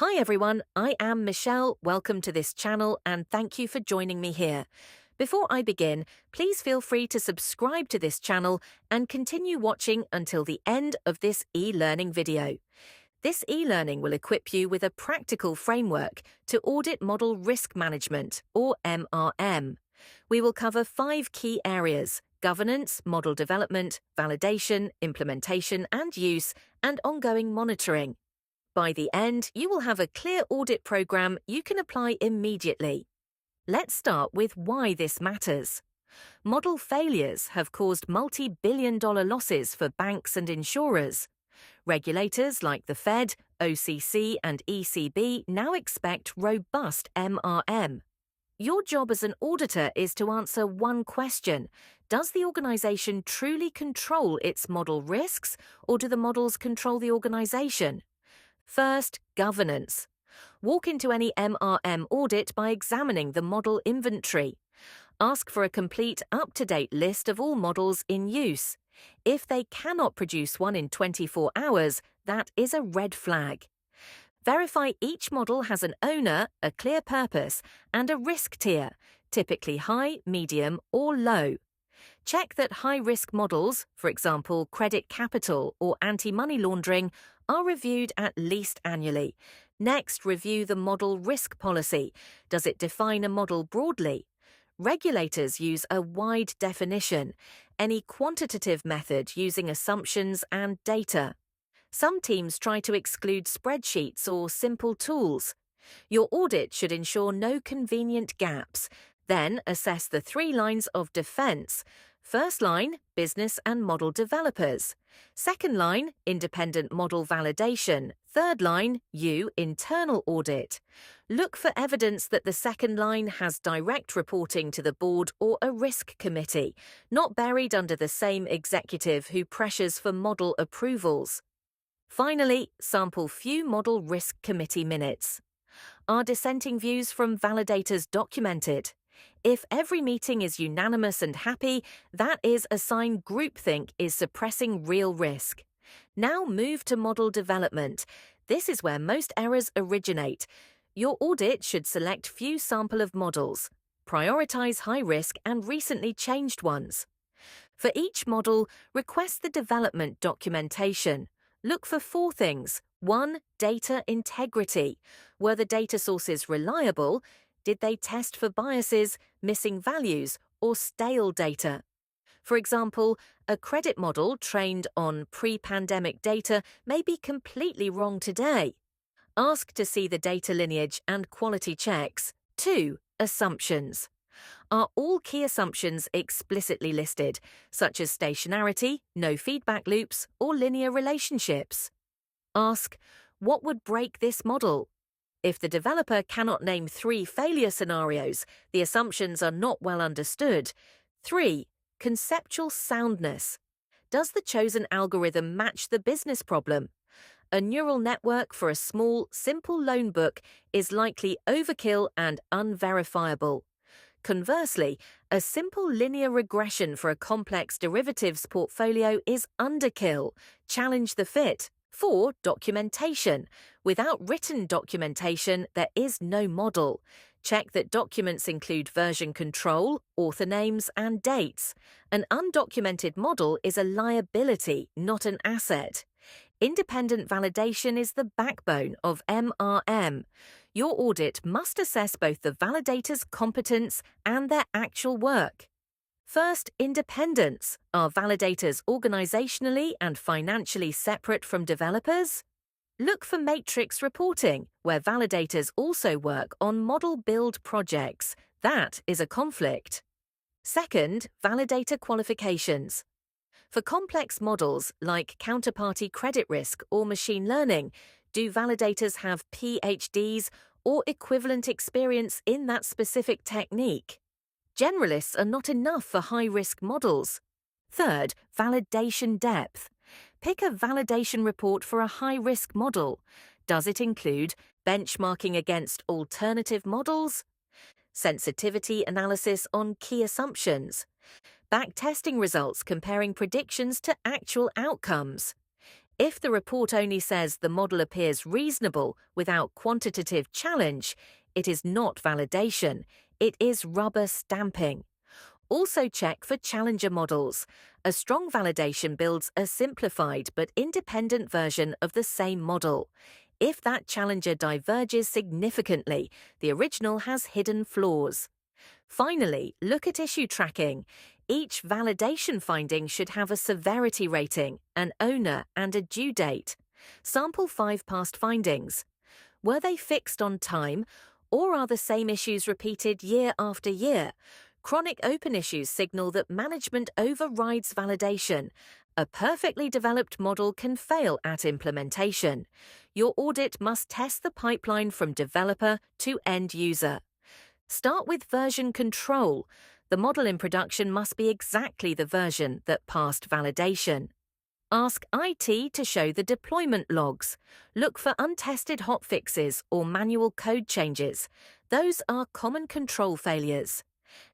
Hi everyone, I am Michelle. Welcome to this channel and thank you for joining me here. Before I begin, please feel free to subscribe to this channel and continue watching until the end of this e-learning video. This e-learning will equip you with a practical framework to audit model risk management, or MRM. We will cover 5 key areas: governance, model development, validation, implementation and use, and ongoing monitoring. By the end, you will have a clear audit program you can apply immediately. Let's start with why this matters. Model failures have caused multi-billion-dollar losses for banks and insurers. Regulators like the Fed, OCC, and ECB now expect robust MRM. Your job as an auditor is to answer one question: does the organization truly control its model risks, or do the models control the organization? First, governance. Walk into any MRM audit by examining the model inventory. Ask for a complete, up-to-date list of all models in use. If they cannot produce one in 24 hours, that is a red flag. Verify each model has an owner, a clear purpose, and a risk tier, typically high, medium, or low. Check that high-risk models, for example credit capital or anti-money laundering, are reviewed at least annually. Next, review the model risk policy. Does it define a model broadly? Regulators use a wide definition, any quantitative method using assumptions and data. Some teams try to exclude spreadsheets or simple tools. Your audit should ensure no convenient gaps. Then assess the 3 lines of defense. First line, business and model developers. Second line, independent model validation. Third line, you, internal audit. Look for evidence that the second line has direct reporting to the board or a risk committee, not buried under the same executive who pressures for model approvals. Finally, sample few model risk committee minutes. Are dissenting views from validators documented? If every meeting is unanimous and happy, that is a sign groupthink is suppressing real risk. Now move to model development. This is where most errors originate. Your audit should select few sample of models. Prioritize high-risk and recently changed ones. For each model, request the development documentation. Look for 4 things. 1. Data integrity. Were the data sources reliable? Did they test for biases, missing values, or stale data? For example, a credit model trained on pre-pandemic data may be completely wrong today. Ask to see the data lineage and quality checks. 2. Assumptions. Are all key assumptions explicitly listed, such as stationarity, no feedback loops, or linear relationships? Ask, what would break this model? If the developer cannot name 3 failure scenarios, the assumptions are not well understood. 3. Conceptual soundness. Does the chosen algorithm match the business problem? A neural network for a small, simple loan book is likely overkill and unverifiable. Conversely, a simple linear regression for a complex derivatives portfolio is underkill. Challenge the fit. 4. Documentation. Without written documentation, there is no model. Check that documents include version control, author names, and dates. An undocumented model is a liability, not an asset. Independent validation is the backbone of MRM. Your audit must assess both the validator's competence and their actual work. First, independence. Are validators organizationally and financially separate from developers? Look for matrix reporting, where validators also work on model build projects. That is a conflict. Second, validator qualifications. For complex models like counterparty credit risk or machine learning, do validators have PhDs or equivalent experience in that specific technique? Generalists are not enough for high-risk models. Third, validation depth. Pick a validation report for a high-risk model. Does it include benchmarking against alternative models? Sensitivity analysis on key assumptions. Backtesting results comparing predictions to actual outcomes. If the report only says the model appears reasonable without quantitative challenge, it is not validation, it is rubber stamping. Also check for challenger models. A strong validation builds a simplified but independent version of the same model. If that challenger diverges significantly, the original has hidden flaws. Finally, look at issue tracking. Each validation finding should have a severity rating, an owner, and a due date. Sample 5 past findings. Were they fixed on time, or are the same issues repeated year after year? Chronic open issues signal that management overrides validation. A perfectly developed model can fail at implementation. Your audit must test the pipeline from developer to end user. Start with version control. The model in production must be exactly the version that passed validation. Ask IT to show the deployment logs. Look for untested hotfixes or manual code changes. Those are common control failures.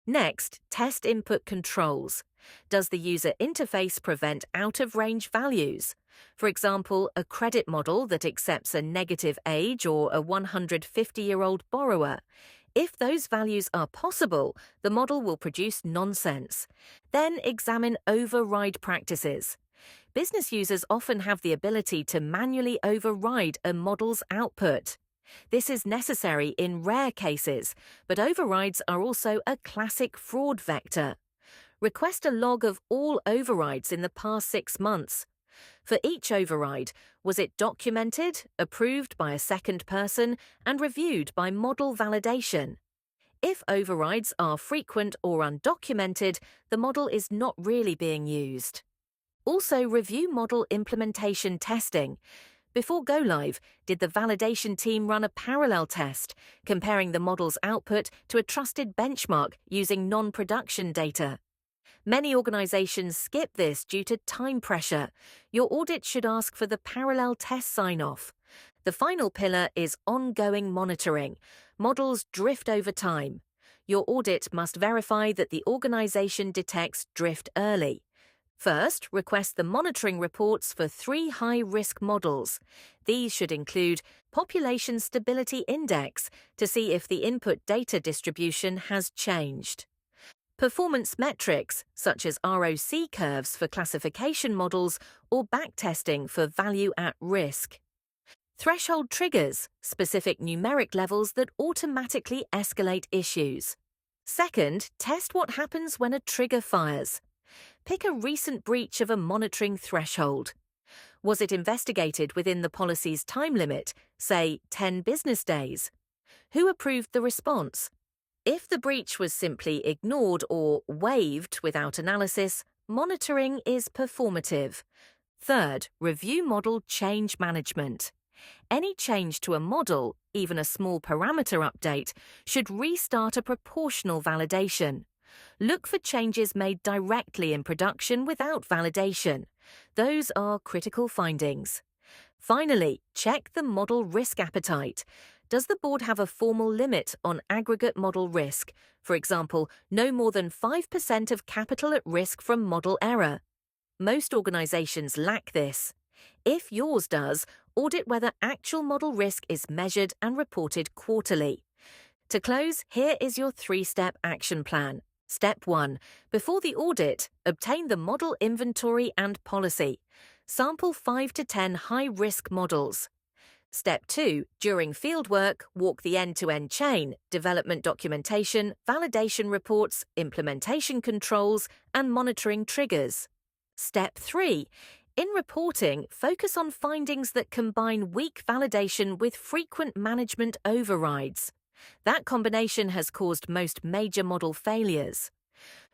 Next, test input controls. Does the user interface prevent out-of-range values? For example, a credit model that accepts a negative age or a 150-year-old borrower. If those values are possible, the model will produce nonsense. Then examine override practices. Business users often have the ability to manually override a model's output. This is necessary in rare cases, but overrides are also a classic fraud vector. Request a log of all overrides in the past 6 months. For each override, was it documented, approved by a second person, and reviewed by model validation? If overrides are frequent or undocumented, the model is not really being used. Also, review model implementation testing. Before go live, did the validation team run a parallel test, comparing the model's output to a trusted benchmark using non-production data? Many organizations skip this due to time pressure. Your audit should ask for the parallel test sign-off. The final pillar is ongoing monitoring. Models drift over time. Your audit must verify that the organization detects drift early. First, request the monitoring reports for 3 high-risk models. These should include Population Stability Index to see if the input data distribution has changed. Performance metrics, such as ROC curves for classification models or backtesting for value at risk. Threshold triggers, specific numeric levels that automatically escalate issues. Second, test what happens when a trigger fires. Pick a recent breach of a monitoring threshold. Was it investigated within the policy's time limit, say 10 business days? Who approved the response? If the breach was simply ignored or waived without analysis, monitoring is performative. Third, review model change management. Any change to a model, even a small parameter update, should restart a proportional validation. Look for changes made directly in production without validation. Those are critical findings. Finally, check the model risk appetite. Does the board have a formal limit on aggregate model risk? For example, no more than 5% of capital at risk from model error. Most organizations lack this. If yours does, audit whether actual model risk is measured and reported quarterly. To close, here is your 3-step action plan. Step 1. Before the audit, obtain the model inventory and policy. Sample 5 to 10 high-risk models. Step 2. During fieldwork, walk the end-to-end chain, development documentation, validation reports, implementation controls, and monitoring triggers. Step 3. In reporting, focus on findings that combine weak validation with frequent management overrides. That combination has caused most major model failures.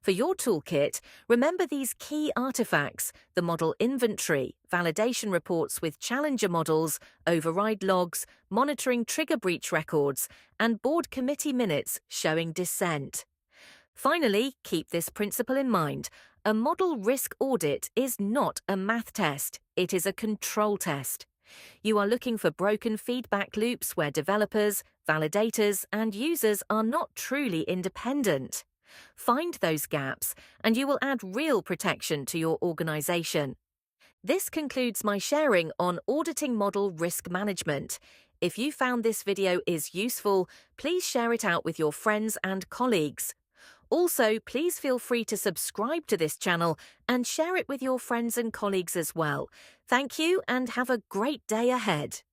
For your toolkit, remember these key artifacts: the model inventory, validation reports with challenger models, override logs, monitoring trigger breach records, and board committee minutes showing dissent. Finally, keep this principle in mind. A model risk audit is not a math test, it is a control test. You are looking for broken feedback loops where developers, validators, and users are not truly independent. Find those gaps, and you will add real protection to your organization. This concludes my sharing on auditing model risk management. If you found this video is useful, please share it out with your friends and colleagues. Also, please feel free to subscribe to this channel and share it with your friends and colleagues as well. Thank you and have a great day ahead.